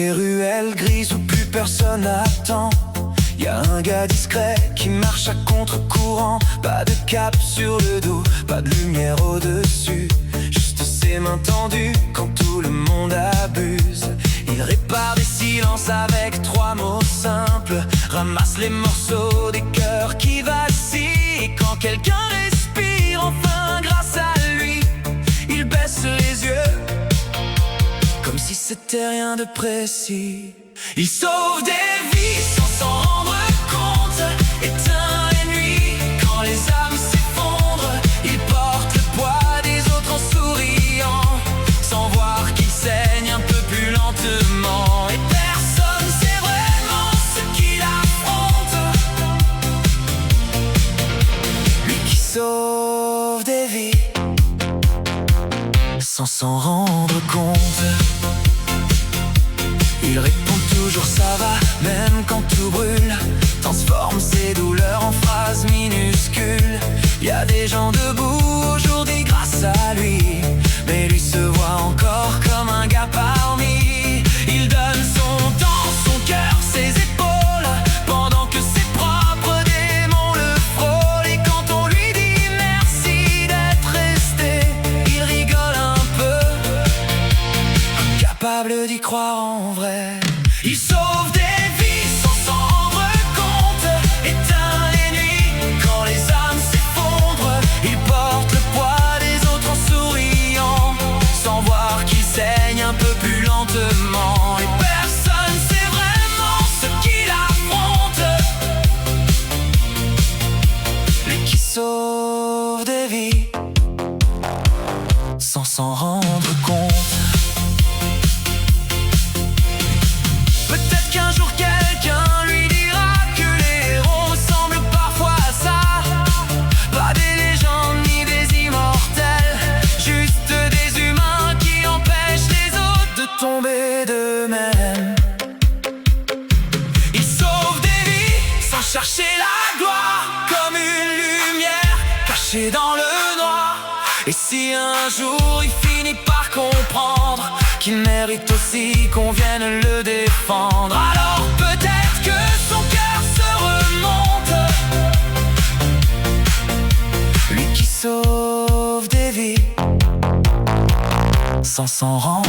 les ruelles grises où plus personne n'attend, y a un gars discret qui marche à contre-courant. Pas de cap sur le dos, pas de lumière au-dessus, juste ses mains tendues quand tout le monde abuse. Il répare des silences avec 3 mots simples, ramasse les morceaux des cœurs qui vacillent. Et quand quelqu'un respire enfin grâce à lui, il baisse les yeux comme si c'était rien de précis. Il sauve des vies sans s'en rendre compte, éteint les nuits quand les âmes s'effondrent. Il porte le poids des autres en souriant, sans voir qu'il saigne un peu plus lentement. Et personne sait vraiment ce qu'il affronte, lui qui sauve des vies sans s'en rendre compte. Il répond toujours ça va, même quand tout brûle, transforme ses douleurs en phrases minuscules. Y a des gens debout aujourd'hui grâce à lui, mais lui se voit encore comme un gars parmi. Il donne son temps, son cœur, ses épaules, pendant que ses propres démons le frôlent. Et quand on lui dit merci d'être resté, il rigole un peu, incapable d'y croire en vrai. Il sauve des vies sans s'en rendre compte, éteint les nuits quand les âmes s'effondrent. Il porte le poids des autres en souriant, sans voir qu'il saigne un peu plus lentement. Et personne sait vraiment ce qu'il affronte, lui qui sauve des vies sans s'en rendre compte. Peut-être qu'un jour quelqu'un lui dira que les héros ressemblent parfois à ça. Pas des légendes ni des immortels, juste des humains qui empêchent les autres de tomber d'eux-mêmes. Ils sauvent des vies sans chercher la gloire, comme une lumière cachée dans le noir. Et si un jour il finit par comprendre qu'il mérite aussi qu'on vienne le défendre, alors peut-être que son cœur se remonte, lui qui sauve des vies sans s'en rendre